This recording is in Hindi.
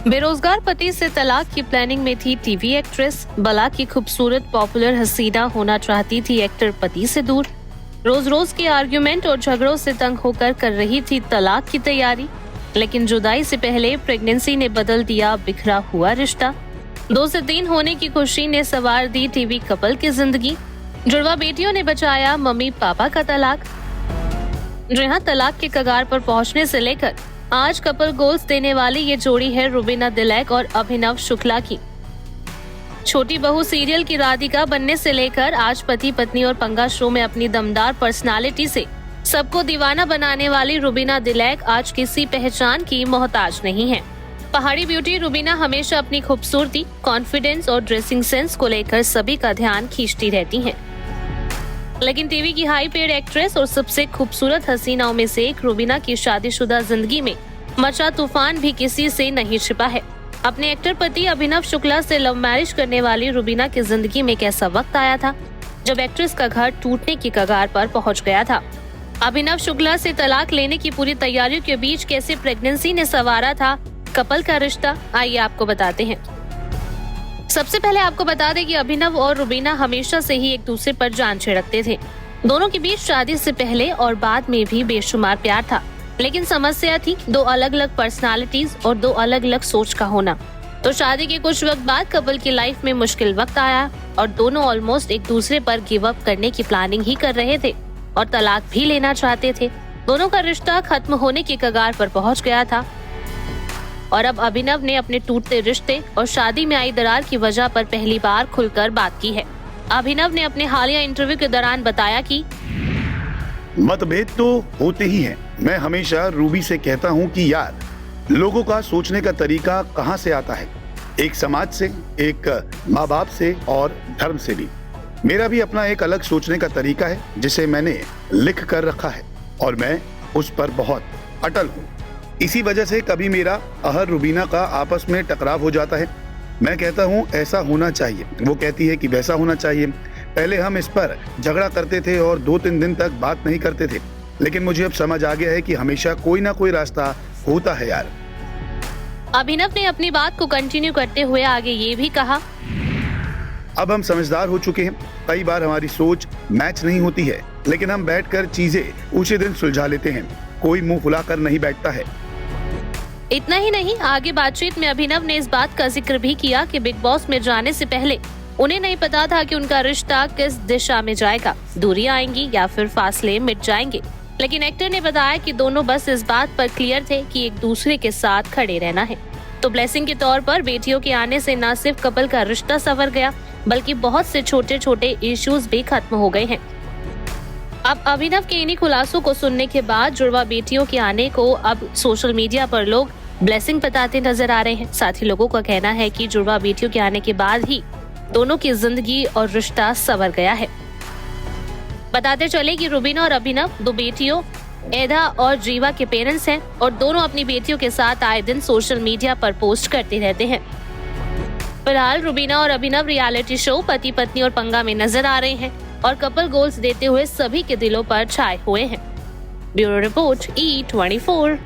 बेरोजगार पति से तलाक की प्लानिंग में थी टीवी एक्ट्रेस। बला की खूबसूरत पॉपुलर हसीना होना चाहती थी एक्टर पति से दूर। रोज रोज के आर्ग्यूमेंट और झगड़ों से तंग होकर कर रही थी तलाक की तैयारी। लेकिन जुदाई से पहले प्रेगनेंसी ने बदल दिया बिखरा हुआ रिश्ता। 2 से 3 होने की खुशी ने सवार दी टीवी कपल की जिंदगी। जुड़वा बेटियों ने बचाया मम्मी पापा का तलाक। जी हां, तलाक के कगार पर पहुंचने से लेकर आज कपल गोल्स देने वाली ये जोड़ी है रुबीना दिलैक और अभिनव शुक्ला की। छोटी बहू सीरियल की राधिका बनने से लेकर आज पति पत्नी और पंगा शो में अपनी दमदार पर्सनालिटी से सबको दीवाना बनाने वाली रुबीना दिलैक आज किसी पहचान की मोहताज नहीं है। पहाड़ी ब्यूटी रुबीना हमेशा अपनी खूबसूरती, कॉन्फिडेंस और ड्रेसिंग सेंस को लेकर सभी का ध्यान खींचती रहती हैं। लेकिन टीवी की हाई पेड एक्ट्रेस और सबसे खूबसूरत हसीनाओं में से एक रुबीना की शादीशुदा जिंदगी में मचा तूफान भी किसी से नहीं छिपा है। अपने एक्टर पति अभिनव शुक्ला से लव मैरिज करने वाली रुबीना की जिंदगी में कैसा वक्त आया था जब एक्ट्रेस का घर टूटने की कगार पर पहुंच गया था। अभिनव शुक्ला से तलाक लेने की पूरी तैयारियों के बीच कैसे प्रेगनेंसी ने संवारा था कपल का रिश्ता, आइए आपको बताते हैं। सबसे पहले आपको बता दें कि अभिनव और रुबीना हमेशा से ही एक दूसरे पर जान छिड़कते थे। दोनों के बीच शादी से पहले और बाद में भी बेशुमार प्यार था। लेकिन समस्या थी 2 अलग अलग पर्सनालिटीज और 2 अलग अलग सोच का होना। तो शादी के कुछ वक्त बाद कपल की लाइफ में मुश्किल वक्त आया और दोनों ऑलमोस्ट एक दूसरे पर गिव अप करने की प्लानिंग ही कर रहे थे और तलाक भी लेना चाहते थे। दोनों का रिश्ता खत्म होने की कगार पर पहुंच गया था और अब अभिनव ने अपने टूटते रिश्ते और शादी में आई दरार की वजह पर पहली बार खुलकर बात की है। अभिनव ने अपने हालिया इंटरव्यू के दौरान बताया कि मतभेद तो होते ही हैं। मैं हमेशा रूबी से कहता हूं कि यार, लोगों का सोचने का तरीका कहां से आता है, एक समाज से, एक माँ बाप से और धर्म से भी। मेरा भी अपना एक अलग सोचने का तरीका है जिसे मैंने लिख कर रखा है और मैं उस पर बहुत अटल हूँ। इसी वजह से कभी मेरा अहर रुबीना का आपस में टकराव हो जाता है। मैं कहता हूँ ऐसा होना चाहिए, वो कहती है कि वैसा होना चाहिए। पहले हम इस पर झगड़ा करते थे और 2-3 दिन तक बात नहीं करते थे, लेकिन मुझे अब समझ आ गया है कि हमेशा कोई ना कोई रास्ता होता है यार। अभिनव ने अपनी बात को कंटिन्यू करते हुए आगे ये भी कहा, अब हम समझदार हो चुके हैं। कई बार हमारी सोच मैच नहीं होती है, लेकिन हम बैठकर चीजें उसी दिन सुलझा लेते हैं। कोई मुंह फुलाकर नहीं बैठता है। इतना ही नहीं, आगे बातचीत में अभिनव ने इस बात का जिक्र भी किया कि बिग बॉस में जाने से पहले उन्हें नहीं पता था कि उनका रिश्ता किस दिशा में जाएगा, दूरियां आएंगी या फिर फासले मिट जाएंगे। लेकिन एक्टर ने बताया कि दोनों बस इस बात पर क्लियर थे कि एक दूसरे के साथ खड़े रहना है। तो ब्लेसिंग के तौर पर बेटियों के आने से न सिर्फ कपल का रिश्ता संवर गया, बल्कि बहुत से छोटे छोटे इश्यूज भी खत्म हो गए हैं। अब अभिनव के इन्हीं खुलासों को सुनने के बाद जुड़वा बेटियों के आने को अब सोशल मीडिया पर लोग ब्लेसिंग बताते नजर आ रहे हैं। साथ ही लोगों का कहना है कि जुड़वा बेटियों के आने के बाद ही दोनों की जिंदगी और रिश्ता संवर गया है। बताते चले कि रुबीना और अभिनव 2 बेटियों एधा और जीवा के पेरेंट्स हैं और दोनों अपनी बेटियों के साथ आए दिन सोशल मीडिया पर पोस्ट करते रहते हैं। फिलहाल रुबीना और अभिनव रियलिटी शो पति पत्नी और पंगा में नजर आ रहे हैं और कपल गोल्स देते हुए सभी के दिलों पर छाए हुए हैं। Bureau report E24।